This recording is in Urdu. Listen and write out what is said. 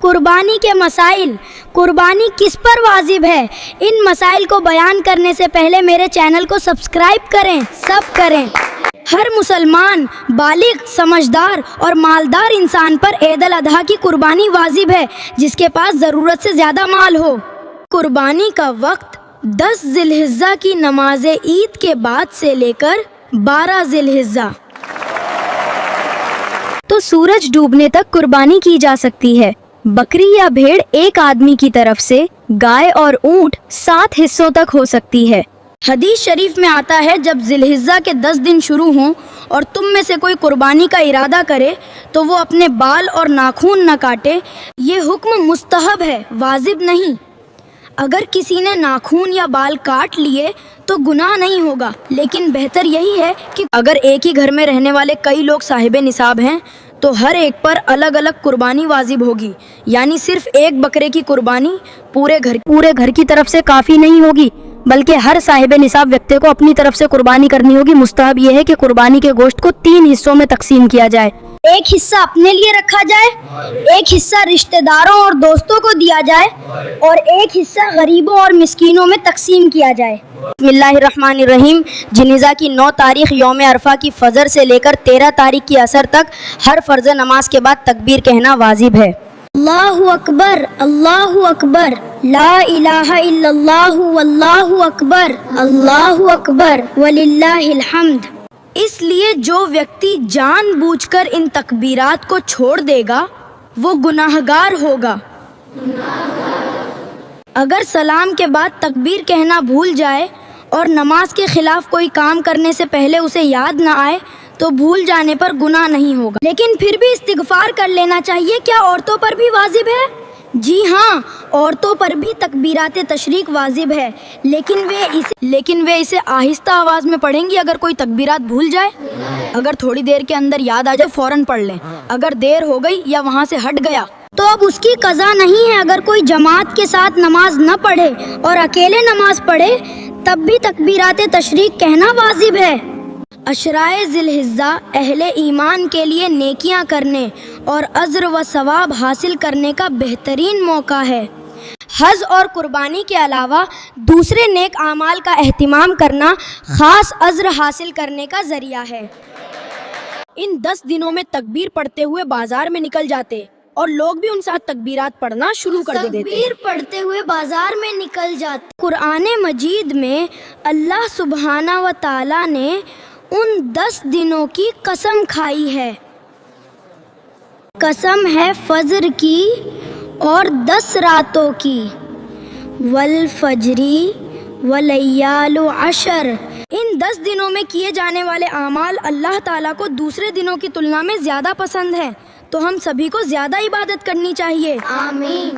قربانی کے مسائل، قربانی کس پر واجب ہے، ان مسائل کو بیان کرنے سے پہلے میرے چینل کو سبسکرائب کریں، سب کریں۔ ہر مسلمان بالغ، سمجھدار اور مالدار انسان پر عید الاضحیٰ کی قربانی واجب ہے جس کے پاس ضرورت سے زیادہ مال ہو۔ قربانی کا وقت 10 ذی الحجہ کی نماز عید کے بعد سے لے کر 12 ذی الحجہ تو سورج ڈوبنے تک قربانی کی جا سکتی ہے۔ بکری یا بھیڑ ایک آدمی کی طرف سے، گائے اور اونٹ 7 حصوں تک ہو سکتی ہے۔ حدیث شریف میں آتا ہے جب ذی الحجہ کے 10 دن شروع ہوں اور تم میں سے کوئی قربانی کا ارادہ کرے تو وہ اپنے بال اور ناخون نہ کاٹے۔ یہ حکم مستحب ہے، واجب نہیں۔ اگر کسی نے ناخون یا بال کاٹ لیے تو گناہ نہیں ہوگا، لیکن بہتر یہی ہے کہ اگر ایک ہی گھر میں رہنے والے کئی لوگ صاحب نصاب ہیں تو ہر ایک پر الگ الگ قربانی واجب ہوگی، یعنی صرف ایک بکرے کی قربانی پورے گھر کی طرف سے کافی نہیں ہوگی، بلکہ ہر صاحب نصاب ویکتی کو اپنی طرف سے قربانی کرنی ہوگی۔ مستحب یہ ہے کہ قربانی کے گوشت کو 3 حصوں میں تقسیم کیا جائے۔ ایک حصہ اپنے لیے رکھا جائے، ایک حصہ رشتہ داروں اور دوستوں کو دیا جائے اور ایک حصہ غریبوں اور مسکینوں میں تقسیم کیا جائے۔ بسم اللہ الرحمن الرحیم۔ جنازہ کی 9 تاریخ یوم عرفہ کی فجر سے لے کر 13 تاریخ کی عصر تک ہر فرض نماز کے بعد تکبیر کہنا واجب ہے۔ اللہ اکبر، اللہ اکبر، لا الہ الا اللہ واللہ اکبر، اللہ اکبر وللہ الحمد۔ اس لیے جو ویکتی جان بوجھ کر ان تکبیرات کو چھوڑ دے گا وہ گناہگار ہوگا۔ اگر سلام کے بعد تکبیر کہنا بھول جائے اور نماز کے خلاف کوئی کام کرنے سے پہلے اسے یاد نہ آئے تو بھول جانے پر گناہ نہیں ہوگا، لیکن پھر بھی استغفار کر لینا چاہیے۔ کیا عورتوں پر بھی واجب ہے؟ جی ہاں، عورتوں پر بھی تکبیرات تشریق واجب ہے، لیکن وہ اسے آہستہ آواز میں پڑھیں گی۔ اگر کوئی تکبیرات بھول جائے، اگر تھوڑی دیر کے اندر یاد آ جائے فوراً پڑھ لیں، اگر دیر ہو گئی یا وہاں سے ہٹ گیا تو اب اس کی قضا نہیں ہے۔ اگر کوئی جماعت کے ساتھ نماز نہ پڑھے اور اکیلے نماز پڑھے تب بھی تکبیرات تشریق کہنا واجب ہے۔ عشرائے ذی الحجہ اہل ایمان کے لیے نیکیاں کرنے اور اجر و ثواب حاصل کرنے کا بہترین موقع ہے۔ حج اور قربانی کے علاوہ دوسرے نیک اعمال کا اہتمام کرنا خاص اجر حاصل کرنے کا ذریعہ ہے۔ ان 10 دنوں میں تکبیر پڑھتے ہوئے بازار میں نکل جاتے اور لوگ بھی ان ساتھ تکبیرات پڑھنا شروع کر دیتے۔ تکبیر پڑھتے ہوئے بازار میں نکل جاتے۔ قرآن مجید میں اللہ سبحانہ و تعالی نے ان 10 دنوں کی قسم کھائی ہے۔ قسم ہے فجر کی اور 10 راتوں کی، والفجر ولیال عشر۔ ان 10 دنوں میں کیے جانے والے اعمال اللہ تعالیٰ کو دوسرے دنوں کی تلنا میں زیادہ پسند ہیں، تو ہم سبھی کو زیادہ عبادت کرنی چاہیے۔ آمین۔